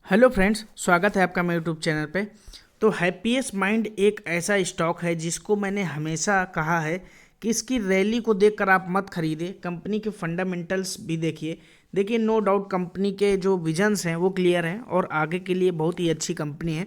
Hello friends, स्वागत है आपका मेरे यूट्यूब चैनल पे। तो हैप्पीएस्ट माइंड एक ऐसा स्टॉक है जिसको मैंने हमेशा कहा है कि इसकी रैली को देखकर आप मत खरीदें, कंपनी के फंडामेंटल्स भी देखिए। देखिए, नो डाउट कंपनी के जो विजन्स हैं वो क्लियर हैं और आगे के लिए बहुत ही अच्छी कंपनी है,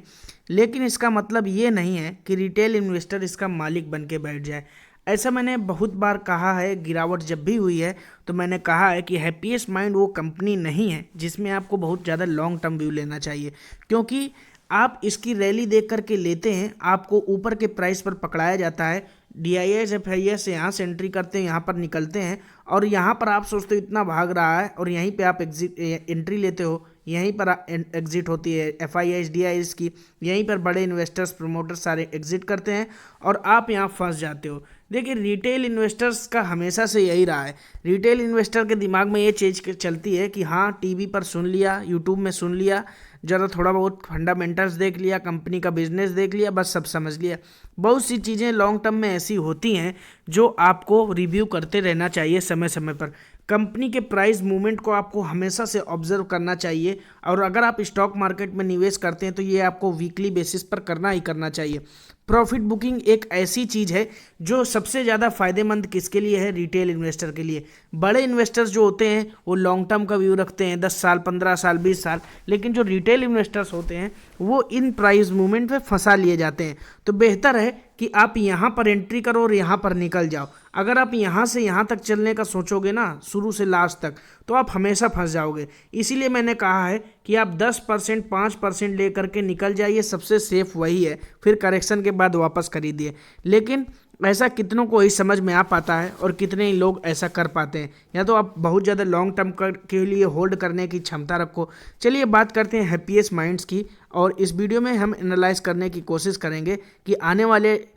लेकिन इसका मतलब ये नहीं है कि रिटेल इन्वेस्टर इसका मालिक बन के बैठ जाए। ऐसा मैंने बहुत बार कहा है, गिरावट जब भी हुई है तो मैंने कहा है कि हैप्पीएस्ट माइंड वो कंपनी नहीं है जिसमें आपको बहुत ज़्यादा लॉन्ग टर्म व्यू लेना चाहिए, क्योंकि आप इसकी रैली देख करके लेते हैं, आपको ऊपर के प्राइस पर पकड़ाया जाता है। DIS FIS यहाँ से एंट्री करते हैं, यहाँ पर निकलते हैं और यहाँ पर आप सोचते हो इतना भाग रहा है और यहीं पे आप एंट्री लेते हो, यहीं पर एग्जिट होती है FIS DIS की, यहीं पर बड़े इन्वेस्टर्स प्रमोटर्स सारे एग्जिट करते हैं और आप यहाँ फंस जाते हो। देखिए, रिटेल इन्वेस्टर्स का हमेशा से यही रहा है। रिटेल इन्वेस्टर के दिमाग में ये चीज़ चलती है कि हाँ, टीवी पर सुन लिया, यूट्यूब में सुन लिया, ज़रा थोड़ा बहुत फंडामेंटल्स देख लिया, कंपनी का बिजनेस देख लिया, बस सब समझ लिया। बहुत सी चीज़ें लॉन्ग टर्म में ऐसी होती हैं जो आपको रिव्यू करते रहना चाहिए समय समय पर। कंपनी के प्राइस मूवमेंट को आपको हमेशा से ऑब्जर्व करना चाहिए और अगर आप स्टॉक मार्केट में निवेश करते हैं तो ये आपको वीकली बेसिस पर करना ही करना चाहिए। प्रॉफिट बुकिंग एक ऐसी चीज़ है जो सबसे ज़्यादा फायदेमंद किसके लिए है? रिटेल इन्वेस्टर के लिए। बड़े इन्वेस्टर्स जो होते हैं वो लॉन्ग टर्म का व्यू रखते हैं, 10 साल, 15 साल, 20 साल, लेकिन जो रिटेल इन्वेस्टर्स होते हैं वो इन प्राइस मूवमेंट में फंसा लिए जाते हैं। तो बेहतर है कि आप यहाँ पर एंट्री करो और यहाँ पर निकल जाओ। अगर आप यहाँ से यहाँ तक चलने का सोचोगे ना, शुरू से लास्ट तक, तो आप हमेशा फंस जाओगे। इसीलिए मैंने कहा है कि आप 10%, 5% ले करके निकल जाइए, सबसे सेफ वही है। फिर करेक्शन के बाद वापस खरीदिए। लेकिन ऐसा कितनों को ही समझ में आ पाता है और कितने ही लोग ऐसा कर पाते हैं? या तो आप बहुत ज़्यादा लॉन्ग टर्म के लिए होल्ड करने की क्षमता रखो। चलिए बात करते हैं हैप्पीएस्ट माइंड्स की, और इस वीडियो में हम एनालाइज करने की कोशिश करेंगे कि आने वाले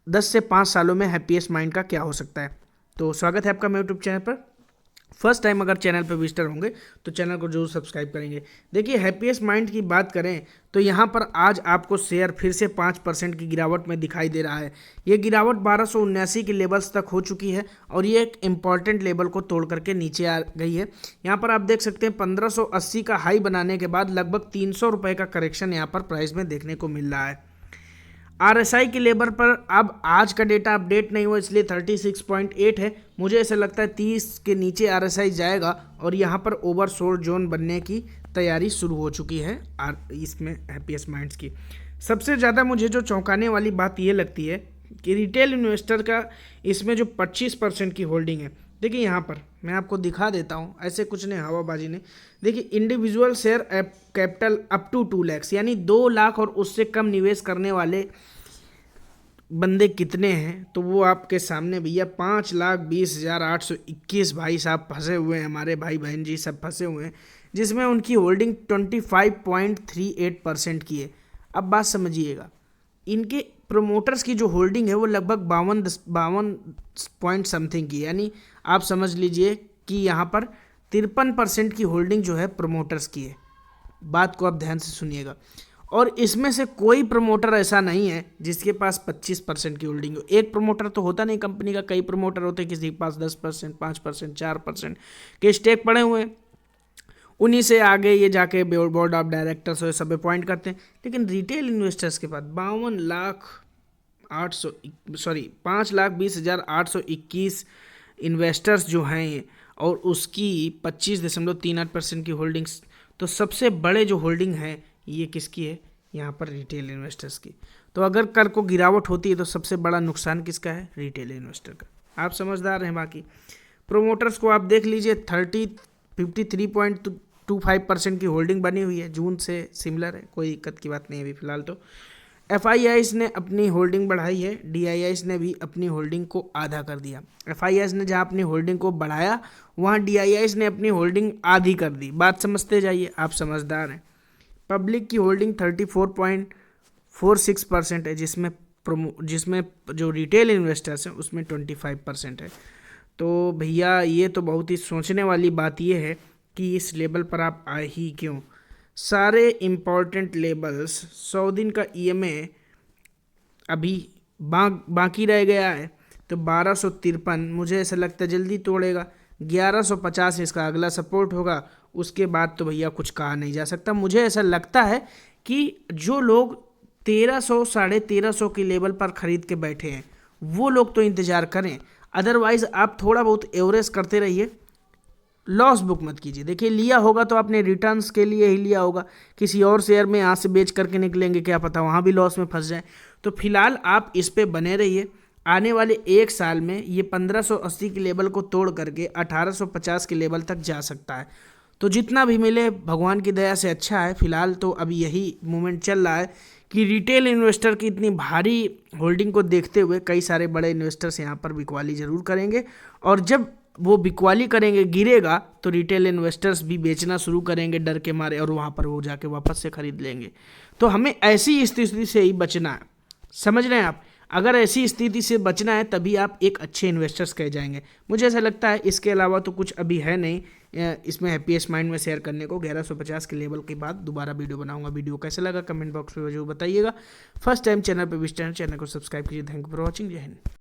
10 से 5 सालों में हैप्पीएस्ट माइंड का क्या हो सकता है। तो स्वागत है आपका मेरे यूट्यूब चैनल पर। फर्स्ट टाइम अगर चैनल पर विजिटर होंगे तो चैनल को जरूर सब्सक्राइब करेंगे। देखिए, हैप्पीएस्ट माइंड की बात करें तो यहाँ पर आज आपको शेयर फिर से 5% की गिरावट में दिखाई दे रहा है। ये गिरावट 1279 के लेवल्स तक हो चुकी है और ये एक इम्पॉर्टेंट लेवल को तोड़ करके नीचे आ गई है। यहाँ पर आप देख सकते हैं 1580 का हाई बनाने के बाद लगभग 300 रुपये का करेक्शन यहाँ पर प्राइस में देखने को मिल रहा है। RSI के लेवल पर अब आज का डेटा अपडेट नहीं हुआ, इसलिए 36.8 है। मुझे ऐसा लगता है 30 के नीचे RSI जाएगा और यहाँ पर ओवरसोल्ड जोन बनने की तैयारी शुरू हो चुकी है इसमें हैप्पीएस्ट माइंड्स की। सबसे ज़्यादा मुझे जो चौंकाने वाली बात ये लगती है कि रिटेल इन्वेस्टर का इसमें जो 25% की होल्डिंग है। देखिए, यहाँ पर मैं आपको दिखा देता हूँ, ऐसे कुछ नहीं, हवाबाजी नहीं। देखिए, individual share capital up to 2 lakh, यानी 2 लाख और उससे कम निवेश करने वाले बंदे कितने हैं तो वो आपके सामने भैया 5,20,821 भाई साहब फंसे हुए हैं, हमारे भाई बहन जी सब फंसे हुए हैं, जिसमें उनकी होल्डिंग 25.38% की है। अब बात समझिएगा, इनके प्रोमोटर्स की जो होल्डिंग है वो लगभग 52 पॉइंट समथिंग की है, यानी आप समझ लीजिए कि यहाँ पर 53% की होल्डिंग जो है प्रोमोटर्स की है। बात को आप ध्यान से सुनिएगा। और इसमें से कोई प्रमोटर ऐसा नहीं है जिसके पास 25% की होल्डिंग हो। एक प्रमोटर तो होता नहीं कंपनी का, कई प्रमोटर होते हैं, किसी के पास 10%, 5%, 4% के स्टेक पड़े हुए हैं, उन्हीं से आगे ये जाके बोर्ड ऑफ डायरेक्टर्स और सब अपॉइंट करते हैं। लेकिन रिटेल इन्वेस्टर्स के पास 5,20,821 इन्वेस्टर्स जो हैं और उसकी 25.38% की होल्डिंग्स, तो सबसे बड़े जो होल्डिंग है ये किसकी है? यहाँ पर रिटेल इन्वेस्टर्स की। तो अगर कल को गिरावट होती है तो सबसे बड़ा नुकसान किसका है? रिटेल इन्वेस्टर का। आप समझदार हैं। बाकी प्रोमोटर्स को आप देख लीजिए, 53.25% की होल्डिंग बनी हुई है, जून से सिमिलर है, कोई दिक्कत की बात नहीं है अभी फिलहाल। तो FIS ने अपनी होल्डिंग बढ़ाई है, DIS ने भी अपनी होल्डिंग को आधा कर दिया। FIS ने जहाँ अपनी होल्डिंग को बढ़ाया वहाँ DIS ने अपनी होल्डिंग आधी कर दी। बात समझते जाइए, आप समझदार हैं। पब्लिक की होल्डिंग 34.46% है, जिसमें जो रिटेल इन्वेस्टर्स हैं उसमें 25% है। तो भैया, ये तो बहुत ही सोचने वाली बात ये है कि इस लेवल पर आप आए ही क्यों। सारे इम्पॉर्टेंट लेवल्स, 100 दिन का EMA अभी बाकी रह गया है, तो 1253 मुझे ऐसा लगता है जल्दी तोड़ेगा। 1150 इसका अगला सपोर्ट होगा उसके बाद तो भैया कुछ कहा नहीं जा सकता। मुझे ऐसा लगता है कि जो लोग 1300 1350 के लेवल पर खरीद के बैठे हैं वो लोग तो इंतज़ार करें, अदरवाइज़ आप थोड़ा बहुत एवरेज करते रहिए, लॉस बुक मत कीजिए। देखिए लिया होगा तो आपने रिटर्न्स के लिए ही लिया होगा, किसी और शेयर में यहाँ से बेच करके निकलेंगे क्या पता वहाँ भी लॉस में फंस जाए। तो फिलहाल आप इस पे बने रहिए, आने वाले एक साल में ये 1580 के लेवल को तोड़ करके 1850 के लेवल तक जा सकता है। तो जितना भी मिले भगवान की दया से अच्छा है। फिलहाल तो अभी यही मूवमेंट चल रहा है कि रिटेल इन्वेस्टर की इतनी भारी होल्डिंग को देखते हुए कई सारे बड़े इन्वेस्टर्स यहाँ पर बिकवाली ज़रूर करेंगे, और जब वो बिकवाली करेंगे गिरेगा तो रिटेल इन्वेस्टर्स भी बेचना शुरू करेंगे डर के मारे, और वहाँ पर वो जाके वापस से खरीद लेंगे। तो हमें ऐसी स्थिति से ही बचना है, समझ रहे हैं आप। अगर ऐसी स्थिति से बचना है तभी आप एक अच्छे इन्वेस्टर्स कह जाएंगे। मुझे ऐसा लगता है, इसके अलावा तो कुछ अभी है नहीं इसमें हैप्पीएस्ट माइंड में शेयर करने को। 1150 के लेवल के बाद दोबारा वीडियो बनाऊंगा। वीडियो कैसा लगा कमेंट बॉक्स में जरूर बताइएगा। फर्स्ट टाइम चैनल पर विजिट चैनल को सब्सक्राइब कीजिए। Thank you for watching. जय हिंद।